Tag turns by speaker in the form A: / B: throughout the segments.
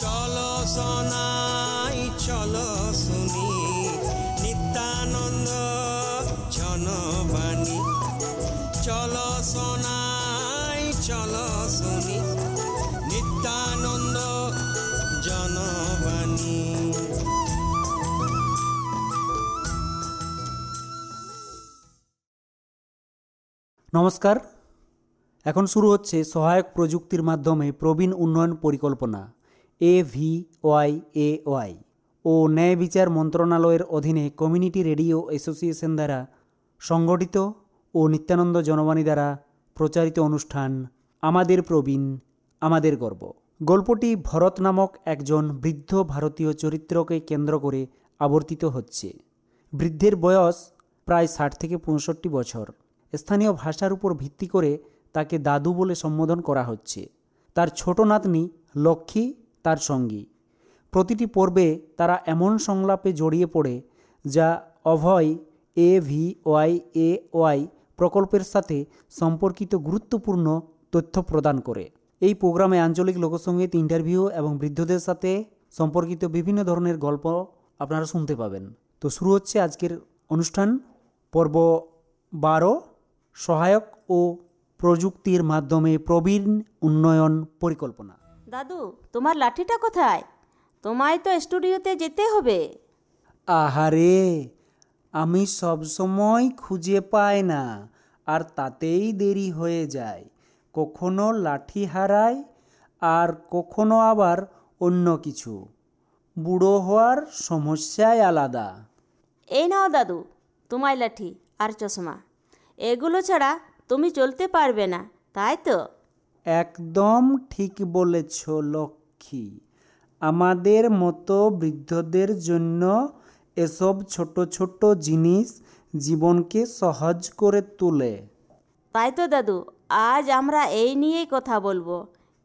A: চলো সোনাই চলো শুনি নিত্যানন্দ জনবাণী। চলো সোনাই চলো শুনি নিত্যানন্দ জনবাণী।
B: নমস্কার, এখন শুরু হচ্ছে সহায়ক প্রযুক্তির মাধ্যমে প্রবীণ উন্নয়ন পরিকল্পনা AVYAY ও ন্যায় বিচার মন্ত্রণালয়ের অধীনে কমিউনিটি রেডিও অ্যাসোসিয়েশন দ্বারা সংগঠিত ও নিত্যানন্দ জনবাণী দ্বারা প্রচারিত অনুষ্ঠান আমাদের প্রবীণ আমাদের গর্ব। গল্পটি ভরত নামক একজন বৃদ্ধ ভারতীয় চরিত্রকে কেন্দ্র করে আবর্তিত হচ্ছে। বৃদ্ধের বয়স প্রায় 60 থেকে 65 বছর। স্থানীয় ভাষার উপর ভিত্তি করে তাকে দাদু বলে সম্বোধন করা হচ্ছে। তার ছোট নাতনি লক্ষ্মী তার সঙ্গী। প্রতিটি পর্বে তারা এমন সংলাপে জড়িয়ে পড়ে যা অভয় AVYAY প্রকল্পের সাথে সম্পর্কিত গুরুত্বপূর্ণ তথ্য প্রদান করে। এই প্রোগ্রামে আঞ্চলিক লোকসঙ্গীত, ইন্টারভিউ এবং বৃদ্ধদের সাথে সম্পর্কিত বিভিন্ন ধরনের গল্প আপনারা শুনতে পাবেন। তো শুরু হচ্ছে আজকের অনুষ্ঠান, পর্ব 12, সহায়ক ও প্রযুক্তির মাধ্যমে প্রবীণ উন্নয়ন পরিকল্পনা।
C: দাদু, তোমার লাঠিটা কোথায়? তোমায় তো স্টুডিওতে যেতে হবে।
B: আহারে, আমি সবসময় খুঁজে পাই না, আর তাতেই দেরি হয়ে যায়। কখনো লাঠি হারাই, আর কখনো আবার অন্য কিছু। বুড়ো হওয়ার সমস্যাই আলাদা।
C: এই নাও দাদু, তোমায় লাঠি আর চশমা। এগুলো ছাড়া তুমি চলতে পারবে না, তাই তো?
B: একদম ঠিক বলেছ লক্ষ্মী। আমাদের মতো বৃদ্ধদের জন্য এসব ছোট ছোট জিনিস জীবনকে সহজ করে তোলে।
C: তাই তো দাদু, আজ আমরা এই নিয়েই কথা বলবো,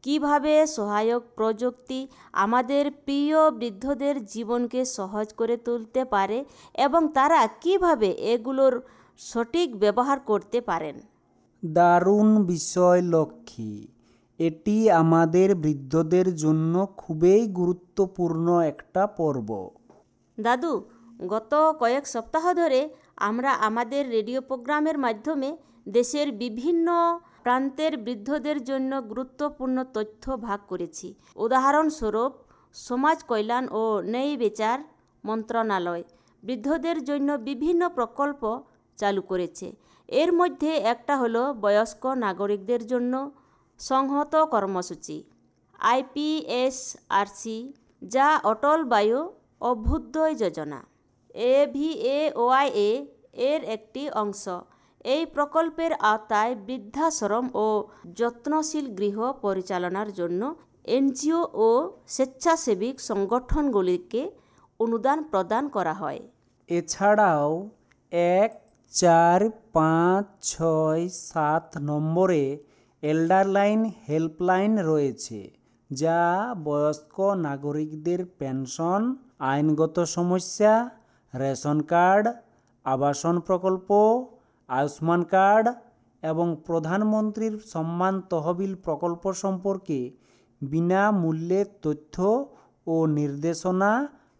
C: কিভাবে সহায়ক প্রযুক্তি আমাদের প্রিয় বৃদ্ধদের জীবনকে সহজ করে তুলতে পারে এবং তারা কিভাবে এগুলোর সঠিক ব্যবহার করতে পারেন।
B: দারুণ বিষয় লক্ষ্মী। এটি আমাদের বৃদ্ধদের জন্য খুবই গুরুত্বপূর্ণ একটা পর্ব।
C: দাদু, গত কয়েক সপ্তাহ ধরে আমরা আমাদের রেডিও প্রোগ্রামের মাধ্যমে দেশের বিভিন্ন প্রান্তের বৃদ্ধদের জন্য গুরুত্বপূর্ণ তথ্য ভাগ করেছি। উদাহরণস্বরূপ, সমাজ কল্যাণ ও ন্যায় বিচার মন্ত্রণালয় বৃদ্ধদের জন্য বিভিন্ন প্রকল্প চালু করেছে। এর মধ্যে একটা হলো বয়স্ক নাগরিকদের জন্য সংহত কর্মসূচি IPSRC, যা অটল বায়ু অভ্যুদয় যোজনা AVAY এর একটি অংশ। এই প্রকল্পের আওতায় বৃদ্ধাশ্রম ও যত্নশীল গৃহ পরিচালনার জন্য NGO ও স্বেচ্ছাসেবী সংগঠনগুলিকে অনুদান প্রদান করা হয়।
B: এছাড়াও 1, 4, 5, 6, 7 নম্বরে এল্ডারলাইন হেল্পলাইন রয়েছে, যা বয়স্ক নাগরিকদের পেনশন, আইনগত সমস্যা, রেশন কার্ড, আবাসন প্রকল্প, আয়ুষ্মান কার্ড এবং প্রধানমন্ত্রীর সম্মান তহবিল প্রকল্প সম্পর্কে বিনামূল্যে তথ্য ও নির্দেশনা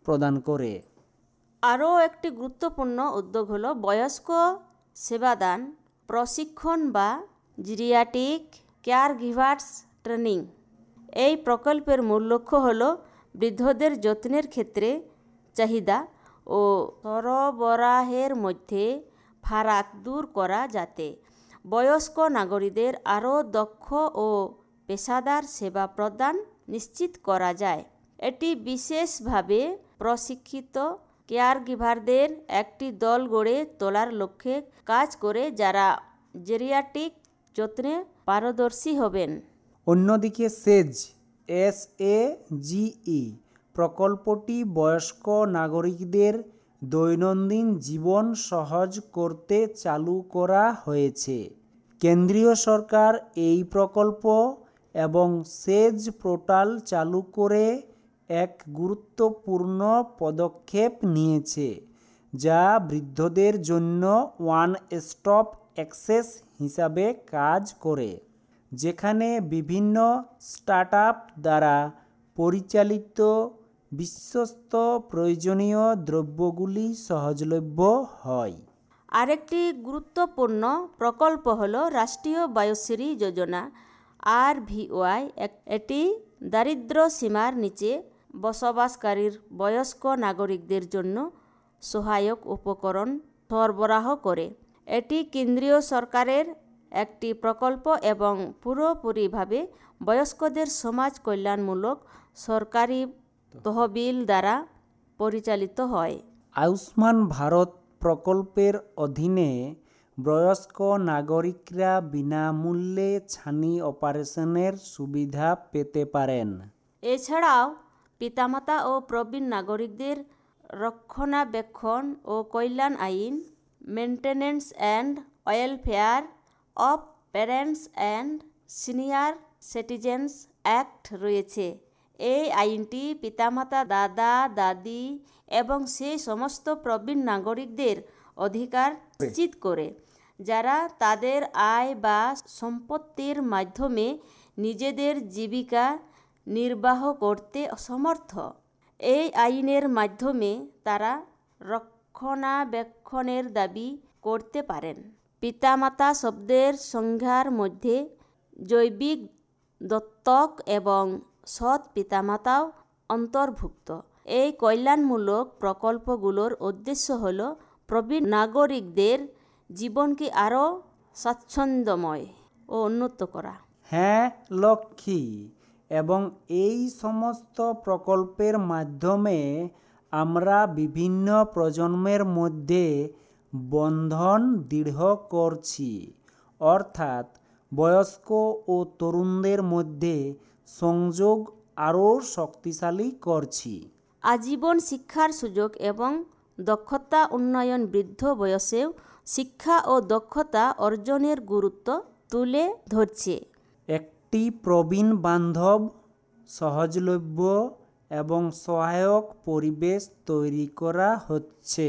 B: প্রদান করে।
C: আরও একটি গুরুত্বপূর্ণ উদ্যোগ হলো বয়স্ক সেবাদান প্রশিক্ষণ বা জিরিয়াটিক কেয়ার গিভার্স ট্রেনিং। এই প্রকল্পের মূল লক্ষ্য হল বৃদ্ধদের যত্নের ক্ষেত্রে চাহিদা ও সরবরাহের মধ্যে ফারাক দূর করা, যাতে বয়স্ক নাগরিকদের আরও দক্ষ ও পেশাদার সেবা প্রদান নিশ্চিত করা যায়। এটি বিশেষভাবে প্রশিক্ষিত কেয়ার গিভারদের একটি দল গড়ে তোলার লক্ষ্যে কাজ করে, যারা জেরিয়াট্রিক যত্নে পারদর্শী হবেন।
B: অন্যদিকে SAGE প্রকল্পটি বয়স্ক নাগরিকদের দৈনন্দিন জীবন সহজ করতে চালু করা হয়েছে। কেন্দ্রীয় সরকার এই প্রকল্প এবং সেজ পোর্টাল চালু করে এক গুরুত্বপূর্ণ পদক্ষেপ নিয়েছে, যা বৃদ্ধদের জন্য ওয়ান স্টপ অ্যাক্সেস হিসাবে কাজ করে, যেখানে বিভিন্ন স্টার্টআপ দ্বারা পরিচালিত বিশ্বস্ত প্রয়োজনীয় দ্রব্যগুলি সহজলভ্য হয়।
C: আরেকটি গুরুত্বপূর্ণ প্রকল্প হল রাষ্ট্রীয় বয়শ্রী যোজনা RVY। এটি দারিদ্র সীমার নিচে বসবাসকারীর বয়স্ক নাগরিকদের জন্য সহায়ক উপকরণ সরবরাহ করে। এটি কেন্দ্রীয় সরকারের একটি প্রকল্প এবং পুরোপুরিভাবে বয়স্কদের সমাজ কল্যাণমূলক সরকারি তহবিল দ্বারা পরিচালিত হয়।
B: আয়ুষ্মান ভারত প্রকল্পের অধীনে বয়স্ক নাগরিকরা বিনামূল্যে ছানি অপারেশনের সুবিধা পেতে পারেন।
C: এছাড়াও পিতামাতা ও প্রবীণ নাগরিকদের রক্ষণাবেক্ষণ ও কল্যাণ আইন, maintenance and welfare of parents and senior citizens act রয়েছে। এই আইনটি পিতামাতা, দাদা দাদি এবং সেই সমস্ত প্রবীণ নাগরিকদের অধিকার নিশ্চিত করে যারা তাদের আয় বা সম্পত্তির মাধ্যমে নিজেদের জীবিকা নির্বাহ করতে অসমর্থ। এই আইনের মাধ্যমে তারা রক্ষণাবেক্ষণের দাবি করতে পারেন। পিতামাতা শব্দের সংজ্ঞার মধ্যে জৈবিক দত্তক এবং সৎ পিতামাতাও অন্তর্ভুক্ত। এই কল্যাণমূলক প্রকল্পগুলোর উদ্দেশ্য হল প্রবীণ নাগরিকদের জীবনকে আরও স্বাচ্ছন্দ্যময় ও উন্নত করা।
B: হ্যাঁ লক্ষ্মী, এবং এই সমস্ত প্রকল্পের মাধ্যমে আমরা বিভিন্ন প্রজন্মের মধ্যে বন্ধন দৃঢ় করছি, অর্থাৎ বয়স্ক ও তরুণদের মধ্যে সংযোগ আরও শক্তিশালী করছি।
C: আজীবন শিক্ষার সুযোগ এবং দক্ষতা উন্নয়ন বৃদ্ধ বয়সেও শিক্ষা ও দক্ষতা অর্জনের গুরুত্ব তুলে ধরছে।
B: একটি প্রবীণ বান্ধব, সহজলভ্য এবং সহায়ক পরিবেশ তৈরি করা হচ্ছে।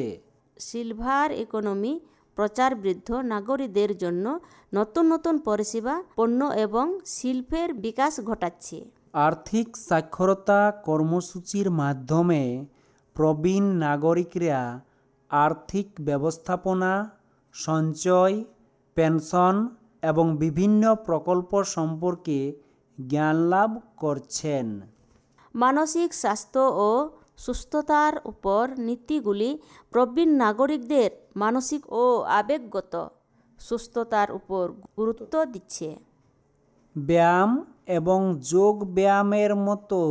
C: সিলভার ইকোনমি প্রচার বৃদ্ধ নাগরিকদের জন্য নতুন নতুন পরিষেবা, পণ্য এবং শিল্পের বিকাশ ঘটাচ্ছে।
B: আর্থিক সাক্ষরতা কর্মসূচির মাধ্যমে প্রবীণ নাগরিকরা আর্থিক ব্যবস্থাপনা, সঞ্চয়, পেনশন এবং বিভিন্ন প্রকল্প সম্পর্কে জ্ঞান লাভ করছেন।
C: মানসিক স্বাস্থ্য ও সুস্থতার উপর নীতিগুলি প্রবীণ নাগরিকদের মানসিক ও আবেগগত সুস্থতার উপর গুরুত্ব দিচ্ছে।
B: ব্যায়াম এবং যোগ ব্যায়ামের মতো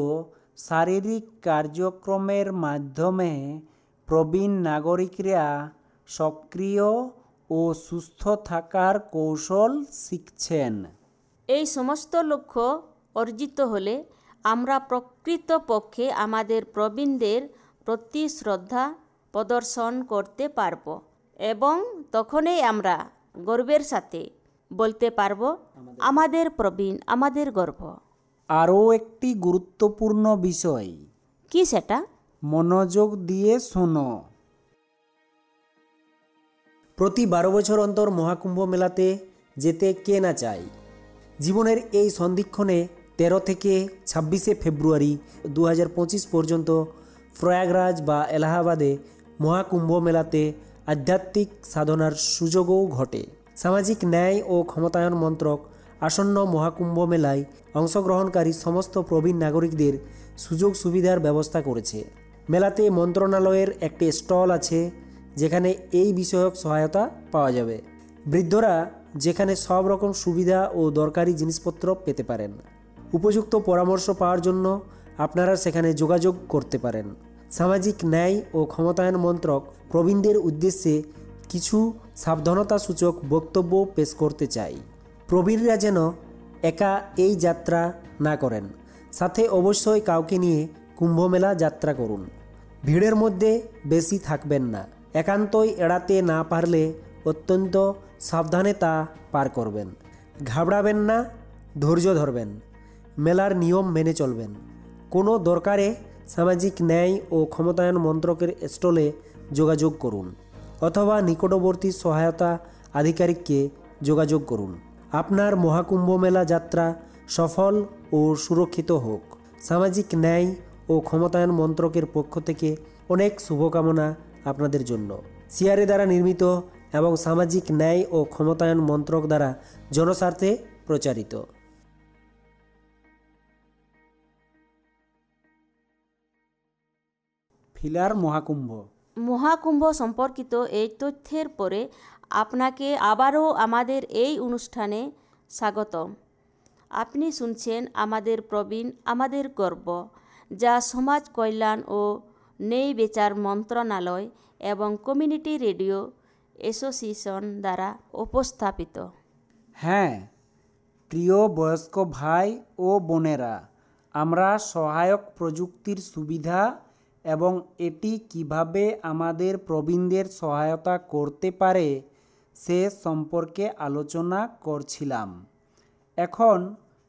B: শারীরিক কার্যক্রমের মাধ্যমে প্রবীণ নাগরিকরা সক্রিয় ও সুস্থ থাকার কৌশল শিখছেন।
C: এই সমস্ত লক্ষ্য অর্জিত হলে আমরা প্রকৃতপক্ষে আমাদের প্রবীণদের প্রতি শ্রদ্ধা প্রদর্শন করতে পারব এবং তখনই আমরা গর্বের সাথে বলতে পারব, আমাদের প্রবীণ, আমাদের গর্ব।
B: আরও একটি গুরুত্বপূর্ণ বিষয়।
C: কি সেটা?
B: মনোযোগ দিয়ে শোনো। প্রতি 12 বছর অন্তর মহাকুম্ভ মেলাতে যেতে কে না চায়। জীবনের এই সন্ধিক্ষণে 13 থেকে 26 ফেব্রুয়ারি 2025 পর্যন্ত প্রয়াগরাজ বা এলাহাবাদে মহাকুম্ভ মেলাতে আধ্যাত্মিক সাধনার সুযোগও ঘটে। সামাজিক ন্যায় ও ক্ষমতায়ন মন্ত্রক আসন্ন মহাকুম্ভ মেলায় অংশগ্রহণকারী সমস্ত প্রবীণ নাগরিকদের সুযোগ সুবিধার ব্যবস্থা করেছে। মেলাতে মন্ত্রণালয়ের একটি স্টল আছে যেখানে এই বিষয়ক সহায়তা পাওয়া যাবে। বৃদ্ধরা যেখানে সব রকম সুবিধা ও দরকারি জিনিসপত্র পেতে পারেন। উপযুক্ত পরামর্শ পাওয়ার জন্য আপনারা সেখানে যোগাযোগ করতে পারেন। সামাজিক ন্যায় ও ক্ষমতায়ন মন্ত্রক প্রবীণদের উদ্দেশ্যে কিছু সাবধানতাসূচক বক্তব্য পেশ করতে চাই। প্রবীণরা যেন একা এই যাত্রা না করেন, সাথে অবশ্যই কাউকে নিয়ে কুম্ভমেলা যাত্রা করুন। ভিড়ের মধ্যে বেশি থাকবেন না। একান্তই এড়াতে না পারলে অত্যন্ত সাবধানে তা পার করবেন। ঘাবড়াবেন না, ধৈর্য ধরবেন, মেলার নিয়ম মেনে চলবেন। কোনো দরকারে সামাজিক ন্যায় ও ক্ষমতায়ন মন্ত্রকের স্টলে যোগাযোগ করুন অথবা নিকটবর্তী সহায়তা আধিকারিককে যোগাযোগ করুন। আপনার মহাকুম্ভ মেলা যাত্রা সফল ও সুরক্ষিত হোক। সামাজিক ন্যায় ও ক্ষমতায়ন মন্ত্রকের পক্ষ থেকে অনেক শুভকামনা আপনাদের জন্য। সিআরএ দ্বারা নির্মিত এবং সামাজিক ন্যায় ও ক্ষমতায়ন মন্ত্রক দ্বারা জনস্বার্থে প্রচারিত। ফিলার মহাকুম্ভ।
C: মহাকুম্ভ সম্পর্কিত এই তথ্যের পরে আপনাকে আবারও আমাদের এই অনুষ্ঠানে স্বাগতম। আপনি শুনছেন আমাদের প্রবীণ আমাদের গর্ব, যা সমাজ কল্যাণ ও ন্যায় বিচার মন্ত্রণালয় এবং কমিউনিটি রেডিও অ্যাসোসিয়েশন দ্বারা উপস্থাপিত।
B: হ্যাঁ প্রিয় বয়স্ক ভাই ও বোনেরা, আমরা সহায়ক প্রযুক্তির সুবিধা এবং এটি কিভাবে আমাদের প্রবীণদের সহায়তা করতে পারে সে সম্পর্কে আলোচনা করছিলাম। এখন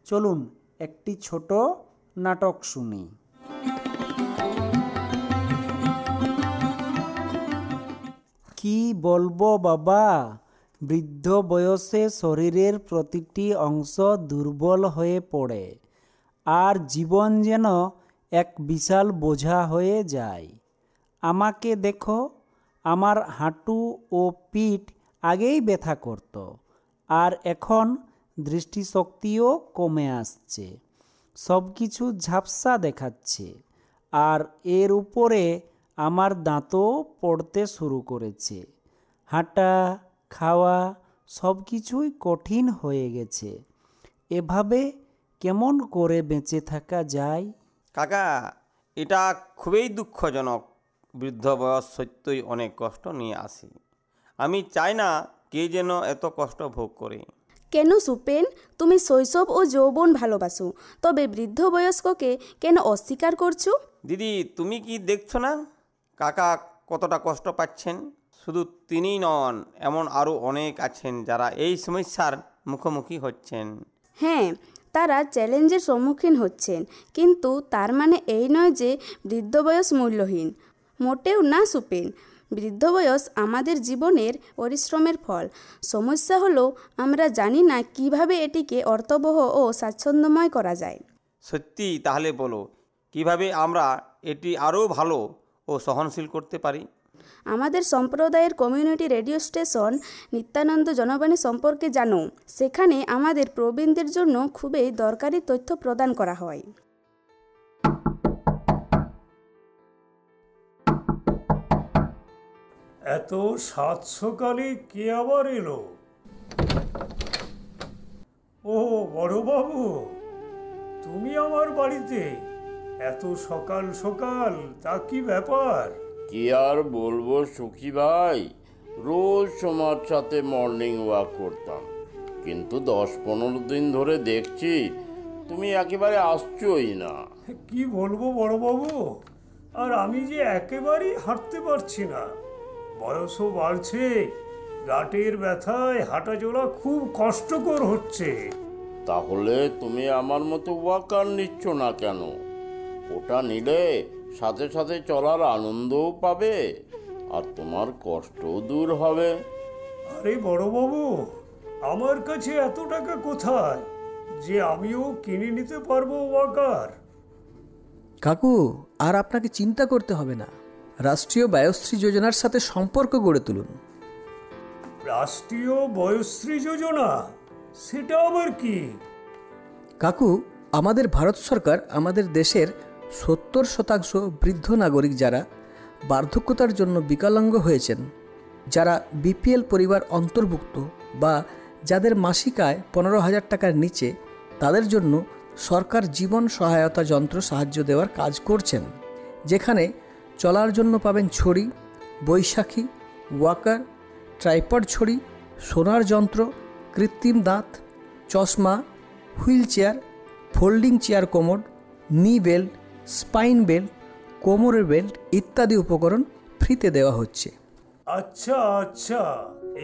B: চলুন একটি ছোট নাটক শুনি। কি বলবো বাবা, বৃদ্ধ বয়সে শরীরের প্রতিটি অংশ দুর্বল হয়ে পড়ে আর জীবন যেন এক বিশাল বোঝা হয়ে যায়। আমাকে দেখো, আমার হাঁটু ও পিঠ আগেই ব্যথা করত আর এখন দৃষ্টিশক্তিও কমে আসছে। সব কিছু ঝাপসা দেখাচ্ছে আর এর উপরে আমার দাঁতও পড়তে শুরু করেছে। হাঁটা, খাওয়া সব কিছুই কঠিন হয়ে গেছে। এভাবে কেমন করে বেঁচে থাকা যায়?
D: কাকা, এটা খুবই দুঃখজনক। বৃদ্ধ বয়স সত্যই অনেক কষ্ট নিয়ে আসে। আমি চাই না কে যেন এত কষ্ট ভোগ করে।
E: কেন সুপেন, তুমি শৈশব ও যৌবন ভালোবাসো, তবে বৃদ্ধ বয়স্ককে কেন অস্বীকার করছো?
D: দিদি, তুমি কি দেখছো না কাকা কতটা কষ্ট পাচ্ছেন? শুধু তিনিই নন, এমন আরও অনেক আছেন যারা এই সমস্যার মুখোমুখি হচ্ছেন।
E: হ্যাঁ, তারা চ্যালেঞ্জের সম্মুখীন হচ্ছেন, কিন্তু তার মানে এই নয় যে বৃদ্ধ বয়স মূল্যহীন। মোটেও না সুপেন, বৃদ্ধ বয়স আমাদের জীবনের পরিশ্রমের ফল। সমস্যা হলো আমরা জানি না কিভাবে এটিকে অর্থবহ ও স্বাচ্ছন্দ্যময় করা যায়।
D: সত্যি, তাহলে বলো কিভাবে আমরা এটি আরও ভালো ও সহনশীল করতে পারি?
E: আমাদের সম্প্রদায়ের community radio station Nityananda Janabani সম্পর্কে জানো। সেখানে আমাদের প্রবীণদের জন্য খুবই দরকারি তথ্য প্রদান করা হয়।
F: এত সাত সকালে কে আবার এলো? ও বড়বাবু, তুমি আমার বাড়িতে এত সকাল সকাল, তা কি ব্যাপার?
G: কি আর বলবো সুখী ভাই, রোজ তোমার সাথে মর্নিং ওয়াক করতাম, কিন্তু 10-15 দিন ধরে দেখছি তুমি একেবারে আসছোই না।
F: কি বলবো বড়বাবু, আর আমি যে একেবারেই হাঁটতে পারছি না। বয়সও বাড়ছে, গাঁটের ব্যথায় হাঁটা চলা খুব কষ্টকর হচ্ছে।
G: তাহলে তুমি আমার মতো ওয়াকার নিচ্ছ না কেন? ওটা নিলে সাথে সাথে চলার আনন্দও পাবে আর তোমার কষ্টও দূর হবে।
F: আরে বড়বাবু, আমার কাছে এত টাকা কোথায় যে আমিও কিনে নিতে পারবো ওয়াকার?
H: কাকু, আর আপনাকে চিন্তা করতে হবে না। রাষ্ট্রীয় বয়োশ্রী যোজনার সাথে সম্পর্ক গড়ে তুলুন।
F: রাষ্ট্রীয় বয়োশ্রী যোজনা? সেটা আবার কি?
H: কাকু, আমাদের ভারত সরকার আমাদের দেশের 70% বৃদ্ধ নাগরিক যারা বার্ধক্যতার জন্য বিকলাঙ্গ হয়েছেন, যারা বিপিএল পরিবার অন্তর্ভুক্ত বা যাদের মাসিক আয় 15,000 টাকার নিচে, তাদের জন্য সরকার জীবন সহায়তা যন্ত্র সাহায্য দেওয়ার কাজ করছেন, যেখানে চলার জন্য পাবেন ছড়ি, বৈশাখী, ওয়াকার, ট্রাইপড ছড়ি, সোনার যন্ত্র, কৃত্রিম দাঁত, চশমা, wheel chair, folding chair commode, নি বেল্ট, স্পাইন বেল্ট, কোমরের বেল্ট ইত্যাদি উপকরণ ফ্রিতে দেওয়া হচ্ছে।
F: আচ্ছা আচ্ছা,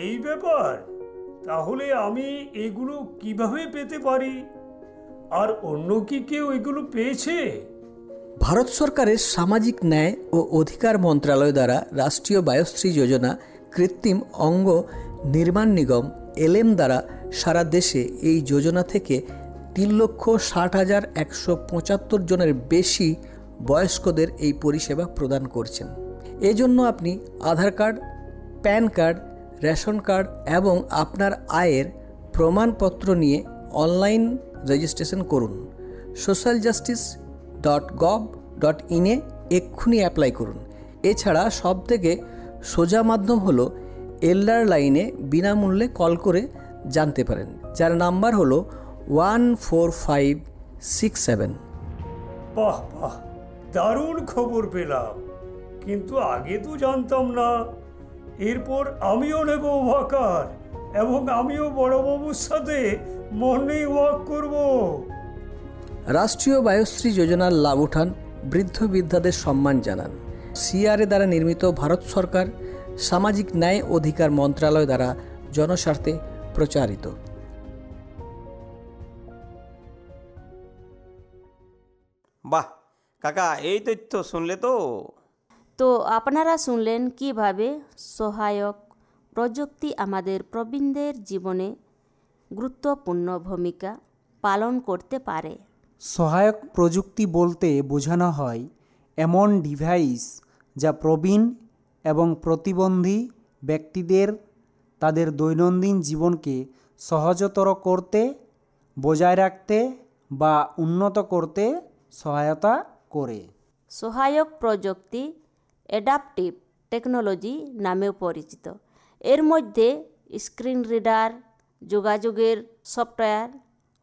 F: এই ব্যাপার। তাহলে আমি এগুলো কিভাবে পেতে পারি? আর অন্য কি কেউ এগুলো পেয়েছে?
H: ভারত সরকারের সামাজিক ন্যায় ও অধিকার মন্ত্রণালয় দ্বারা রাষ্ট্রীয় বায়োশ্রী যোজনা কৃত্রিম অঙ্গ নির্মাণ নিগম এলএম দ্বারা সারা দেশে এই যোজনা থেকে 3,60,175 জনের বেশি বয়স্কদের এই পরিষেবা প্রদান করছেন। এজন্য আপনি Aadhaar card, PAN card, ration card এবং আপনার আয়ের প্রমাণপত্র নিয়ে অনলাইন রেজিস্ট্রেশন করুন। socialjustice.gov.in এক্ষুনি অ্যাপ্লাই করুন। এছাড়া সবথেকে সোজা মাধ্যম হলো এল্ডার লাইনে বিনামূল্যে কল করে জানতে পারেন, যার নাম্বার হলো 14567।
F: বাহ বাহ, দারুণ খবর পেলাম, কিন্তু আগে তো জানতাম না। এরপর আমিও নেব ওয়াকার এবং আমিও বড়বাবুর সাথে মর্নিং ওয়াক করব।
H: রাষ্ট্রীয় বায়োশ্রী যোজনার লাভ উঠান, বৃদ্ধ বৃদ্ধাদের সম্মান জানান। সিআরএ দ্বারা নির্মিত, ভারত সরকার সামাজিক ন্যায় অধিকার মন্ত্রণালয় দ্বারা জনস্বার্থে প্রচারিত।
D: বাহ কাকা, এই তথ্য শুনলে তো?
C: তো আপনারা শুনলেন কিভাবে সহায়ক প্রযুক্তি আমাদের প্রবীণদের জীবনে গুরুত্বপূর্ণ ভূমিকা পালন করতে পারে।
B: সহায়ক প্রযুক্তি বলতে বোঝানো হয় এমন ডিভাইস যা প্রবীণ এবং প্রতিবন্ধী ব্যক্তিদের তাদের দৈনন্দিন জীবনকে সহজতর করতে, বজায় রাখতে বা উন্নত করতে সহায়তা করে।
C: সহায়ক প্রযুক্তি অ্যাডাপটিভ টেকনোলজি নামেও পরিচিত। এর মধ্যে স্ক্রিন রিডার, যোগাযোগের software,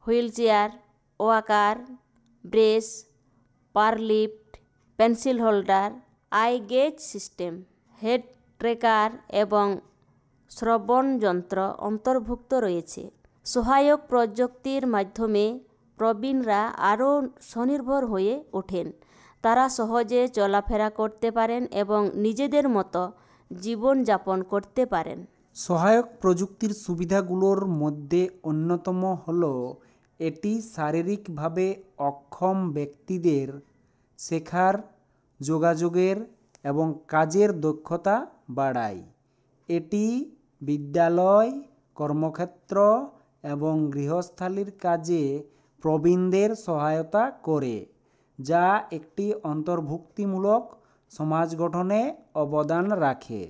C: wheelchair, walker, brace, পারলিফট, pencil holder, eye gaze system, head tracker এবং শ্রবণ যন্ত্র অন্তর্ভুক্ত রয়েছে। সহায়ক প্রযুক্তির মাধ্যমে প্রবীণরা আরও স্বনির্ভর হয়ে ওঠেন। তারা সহজে চলাফেরা করতে পারেন এবং নিজেদের মতো জীবনযাপন করতে পারেন।
B: সহায়ক প্রযুক্তির সুবিধাগুলোর মধ্যে অন্যতম হল এটি শারীরিকভাবে অক্ষম ব্যক্তিদের শেখার, যোগাযোগের এবং কাজের দক্ষতা বাড়ায়। এটি বিদ্যালয়, কর্মক্ষেত্র এবং গৃহস্থালির কাজে প্রবীণদের সহায়তা করে, যা একটি অন্তর্ভুক্তিমূলক সমাজ গঠনে অবদান রাখে।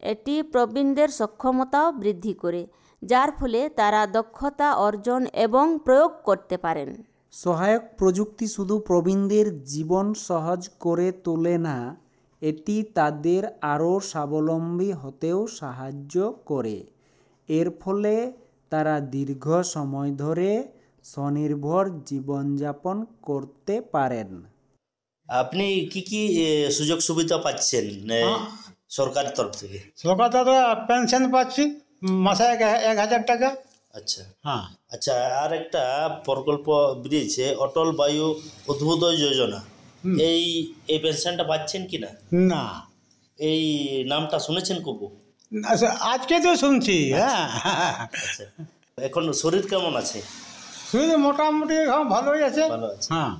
C: এটি প্রবীণদের সক্ষমতাও বৃদ্ধি করে, যার ফলে তারা দক্ষতা অর্জন এবং প্রয়োগ করতে পারেন।
B: সহায়ক প্রযুক্তি শুধু প্রবীণদের জীবন সহজ করে তোলে না, এটি তাদের আরও স্বাবলম্বী হতেও সাহায্য করে। এর ফলে তারা দীর্ঘ সময় ধরে স্বনির্ভর জীবনযাপন করতে পারেন।
I: আপনি কি কি সুযোগ সুবিধা পাচ্ছেন সরকারের তরফ থেকে?
J: সরকার তো পেনশন পাচ্ছি মাসে 1,000 টাকা।
I: আচ্ছা
J: হ্যাঁ।
I: আচ্ছা, আর একটা প্রকল্প বেরিয়েছে অটল বায়ু অভ্যুদয় যোজনা, এই পেনশনটা পাচ্ছেন কি না?
J: না।
I: এই নামটা শুনেছেন কবু?
J: আজকে তো শুনছি। হ্যাঁ।
I: আচ্ছা, এখন শরীর কেমন আছে?
J: শরীর মোটামুটি এখন ভালোই আছে।
I: ভালো আছে।
J: হ্যাঁ।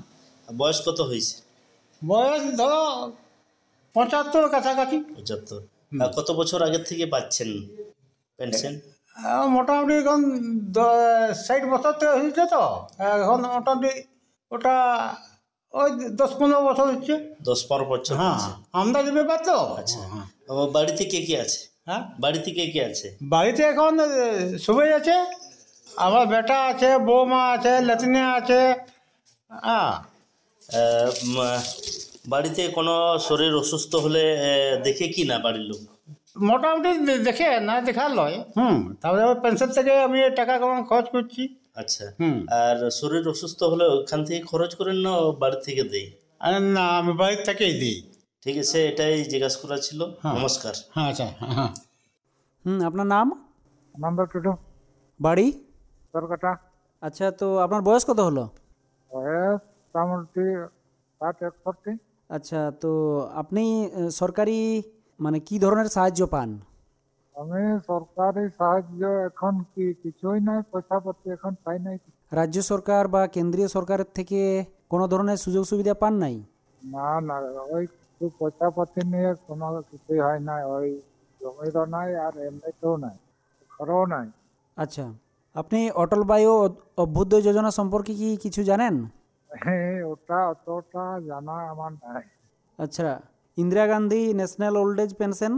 I: বয়স কত হয়েছে?
J: বয়স ধরো 75 কাছাকাছি।
I: 75। কত বছর আগের থেকে পাচ্ছেন পেনশন?
J: মোটামুটি এখন 60 বছর থেকে হয়েছে, তো এখন মোটামুটি ওটা ওই 10-15 বছর হচ্ছে।
I: 10-15 বছর।
J: হ্যাঁ, আমদানি ব্যাপার তো।
I: আচ্ছা, বাড়িতে কে কে আছে?
J: হ্যাঁ,
I: বাড়িতে কে কে আছে?
J: বাড়িতে এখন সবাই আছে। আমার বেটা আছে, বৌমা আছে, লেতনি আছে। হ্যাঁ।
I: বাড়িতে কোনো শরীর অসুস্থ হলে দেখে কি না বাড়ির লোক?
J: মোটামুটি দেখে, না দেখার লয়। তারপরে পেনশন থেকে আমি টাকা কেমন খরচ করছি।
I: আচ্ছা। আর শরীর অসুস্থ হলে ওখান থেকে খরচ করেন না বাড়ি থেকে দেই?
J: না, আমি বাড়ির থেকেই দিই।
I: ঠিক আছে, এটাই জিজ্ঞাসা করা ছিল। নমস্কার।
J: হ্যাঁ। আচ্ছা। হ্যাঁ।
B: আপনার নাম?
K: নন্দ টুডু।
B: বাড়ি?
K: সরকাটা।
B: আচ্ছা, তো আপনার বয়স কত হলো?
K: বয়স মোটামুটি 60-61।
B: আচ্ছা, তো আপনি সরকারি মানে কি ধরনের সাহায্য পান?
K: আমি সরকারি সাহায্য এখন কিছুই নাই, পয়সাপত্র এখন পাই নাই।
B: রাজ্য সরকার বা কেন্দ্রীয় সরকারের থেকে কোনো ধরনের সুযোগ সুবিধা পান নাই?
K: না না, ওই একটু পয়সাপাতি নিয়ে কোনো কিছুই হয় না। ওই জমিরও নাই আর এমনিতেও নাই, ঘরও নাই।
B: আচ্ছা, আপনি অটল বায়ু অভ্যুদয় যোজনা সম্পর্কে কি কিছু জানেন?
K: ওটা অতটা জানা আমার নাই।
B: আচ্ছা, Indira Gandhi national old age pension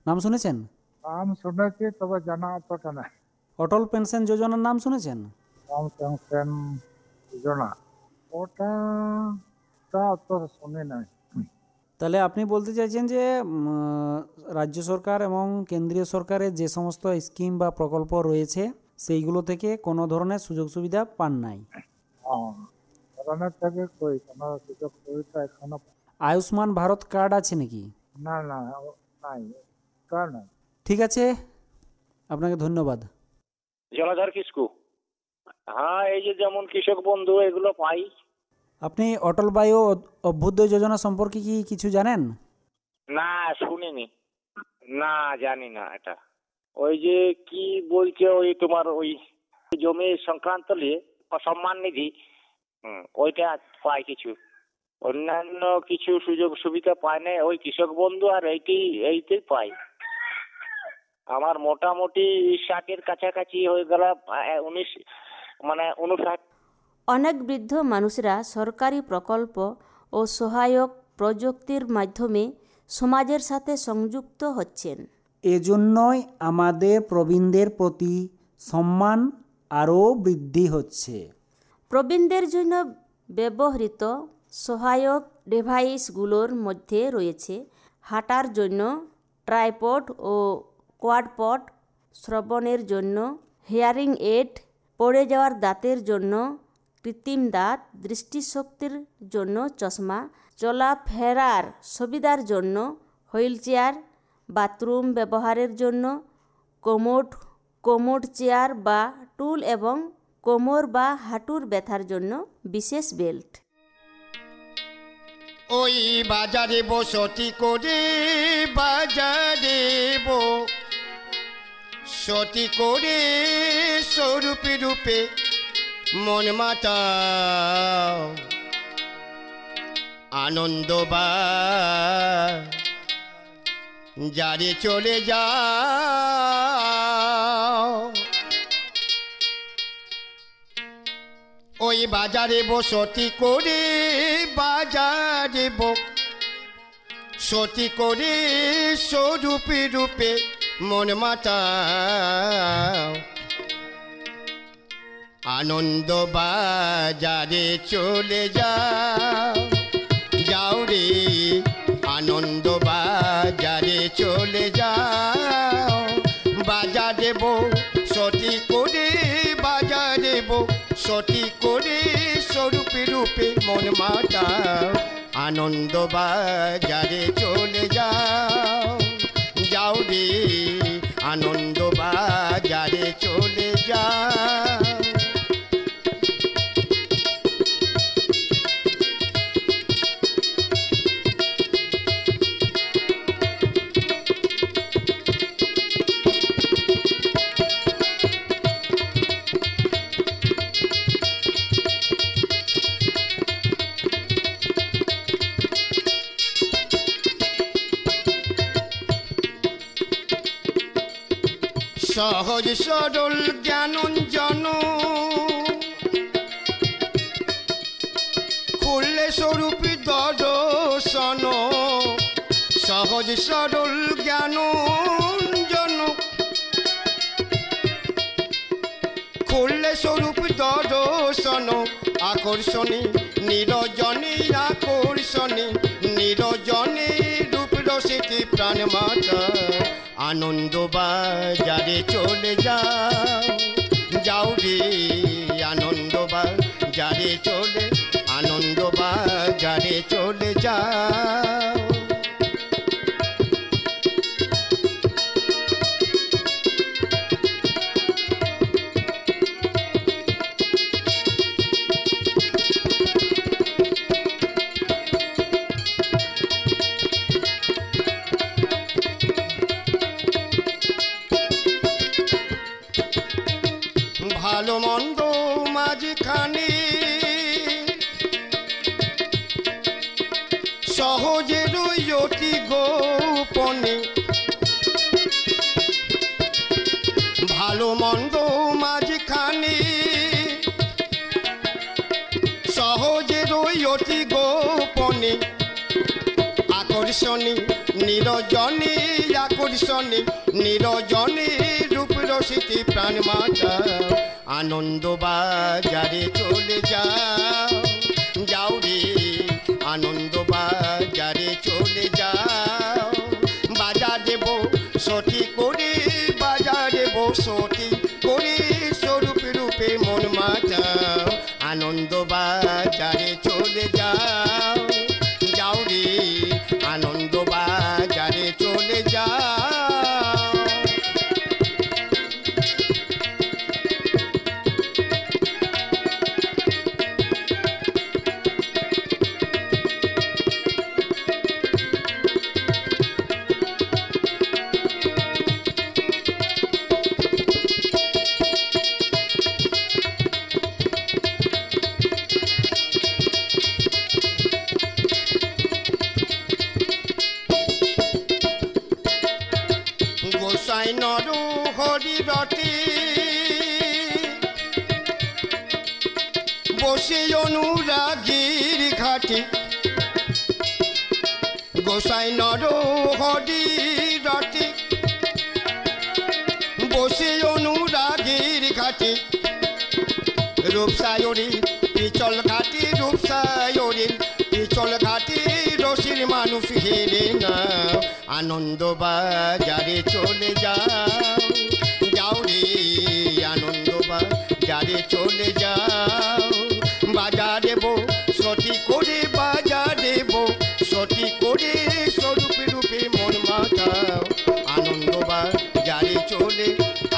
B: নাম শুনেছেন?
K: নাম শুনেছি, তবে জানা অতটা নাই।
B: অটল পেনশন যোজনার নাম শুনেছেন?
K: নাম পেনশন যোজনা ওটা অত শুনি নাই।
B: তাহলে আপনি বলতে চাইছেন যে রাজ্য সরকার এবং কেন্দ্রীয় সরকারের যে সমস্ত স্কিম বা প্রকল্প রয়েছে সেইগুলো থেকে কোনো ধরনের সুযোগ সুবিধা পান নাই।
K: করোনার থেকে কই কোনো সুযোগ সুবিধা এখনো।
B: আয়ুষ্মান ভারত কার্ড আছে নাকি?
K: না না, নাই, কার্ড নাই।
B: ঠিক আছে, আপনাকে ধন্যবাদ।
L: জলাধার কিসকু। হ্যাঁ, এই যে যেমন কৃষক বন্ধু এগুলো পাই।
B: আপনি অটল বায়ু অভ্যুদয় যোজনা সম্পর্কে কি কিছু জানেন?
L: না, শুনিনি, না জানি না। এটা ওই যে কি বলছে, ওই তোমার ওই জমি সংক্রান্ত নিয়ে সম্মান নিধি, ওইটা পাই কিছু। অন্যান্য কিছু সুযোগ সুবিধা পায় না। ওই কৃষক বন্ধু আর এইটাই পাই। আমার মোটামুটি 60-এর কাছাকাছি হয়ে গেল, 59।
C: অনেক বৃদ্ধ মানুষরা সরকারি প্রকল্প ও সহায়ক প্রযুক্তির মাধ্যমে সমাজের সাথে সংযুক্ত হচ্ছেন।
B: এজন্যই আমাদের প্রবীণদের প্রতি সম্মান আরও বৃদ্ধি হচ্ছে।
C: প্রবীণদের জন্য ব্যবহৃত সহায়ক ডিভাইসগুলোর মধ্যে রয়েছে হাঁটার জন্য ট্রাইপড ও কোয়াডপড, শ্রবণের জন্য হিয়ারিং এইড, পড়ে যাওয়ার দাঁতের জন্য কৃত্রিম দাঁত, দৃষ্টিশক্তির জন্য চশমা, চলাফেরার সুবিধার জন্য হুইল চেয়ার, বাথরুম ব্যবহারের জন্য কোমোড চেয়ার বা টুল এবং কোমর বা হাঁটুর ব্যথার জন্য বিশেষ বেল্ট।
M: ওই বাজারে বসতি করে বাজারে সতি করে স্বরূপে রূপে মন মাতা আনন্দ বা যারে চলে যা ওই বাজারে বসতি করে বাজারে সতি করে স্বরূপে রূপে মন মাতা আনন্দ বাজারে চলে যাও রে, আনন্দ বাজারে চলে যাও। বাজারে সতি করে বাজারে সতি করে স্বরূপে রূপে মন মাতা আনন্দ বাজারে চলে যাও রে, আনন্দ বাজারে চলে যাও। সহজ সরল জ্ঞানঞ্জন খুললে স্বরূপ দর্শন, সহজ সরল জ্ঞানঞ্জন খুললে স্বরূপ দর্শন। আকর্ষণী নিরজনী আকর্ষণী নিরজনী রূপ রসিতে প্রাণ মাতা আনন্দ বাজারে চলে যাও রে, আনন্দ বাজারে চলে, আনন্দ বাজারে চলে যাও। ভালো মন্দ মাঝখানে মন্দ মাঝখানে সহজে রই অতি গোপনে আকর্ষণী নিরজনে আকর্ষণী নিরজনে রূপ রসিতে প্রাণ মাতা আনন্দ বাজারে চলে যাও যাও রে আনন্দ বাজারে চলে যাও বাজার দেব সতী করে বাজার দেব সতী করে স্বরূপ রূপে মন মাতা আনন্দ বাজারে চলে যাও যাও রে আনন্দ বাজারে চলে যাও নর হরি রতি বসে অনুরাগীর ঘাটে গোসাই নর হরি রতি বসে অনুরাগীর ঘাটে রূপসায়রী পিচল ঘাটি রূপসায়রী পিচল ঘাটি রসির মানুষ হেরে না আনন্দ বাজারে চলে যাও যাও রে আনন্দ বাজারে চলে যাও বাজার দেব সতী করে বাজার দেব সতী করে স্বরূপ রূপে মন মাতাও আনন্দ বাজারে চলে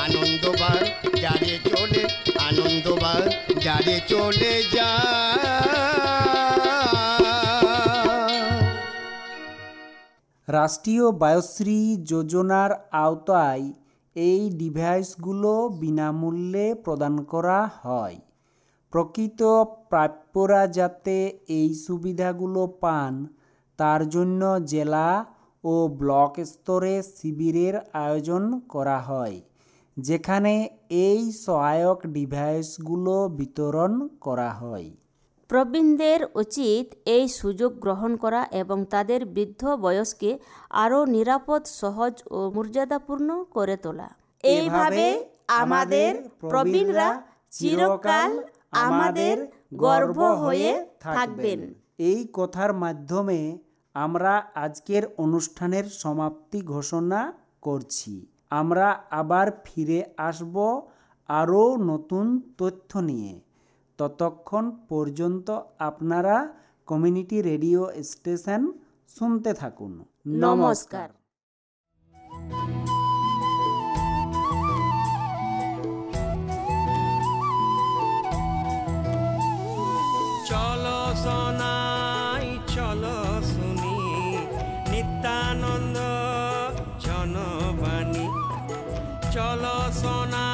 M: আনন্দ বাজারে চলে আনন্দ বাজারে চলে যাও।
B: রাষ্ট্রীয় বায়োশ্রী যোজনার আওতায় এই ডিভাইসগুলো বিনামূল্যে প্রদান করা হয়। প্রকৃত প্রাপ্যরা যাতে এই সুবিধাগুলো পান তার জন্য জেলা ও ব্লক স্তরে শিবিরের আয়োজন করা হয়, যেখানে এই সহায়ক ডিভাইসগুলো বিতরণ করা হয়।
C: প্রবীণদের উচিত এই সুযোগ গ্রহণ করা এবং তাদের বৃদ্ধ বয়সকে আরও নিরাপদ, সহজ ও মর্যাদাপূর্ণ করে তোলা। এইভাবে আমাদের প্রবীণরা চিরকাল আমাদের গর্ব হয়ে থাকবেন।
B: এই কথার মাধ্যমে আমরা আজকের অনুষ্ঠানের সমাপ্তি ঘোষণা করছি। আমরা আবার ফিরে আসব আরও নতুন তথ্য নিয়ে। ততক্ষণ পর্যন্ত আপনারা কমিউনিটি রেডিও স্টেশন শুনতে থাকুন। নমস্কার।
A: চলো সোনাই চলো শুনি নিত্যানন্দ জনবাণী। চলো সোনা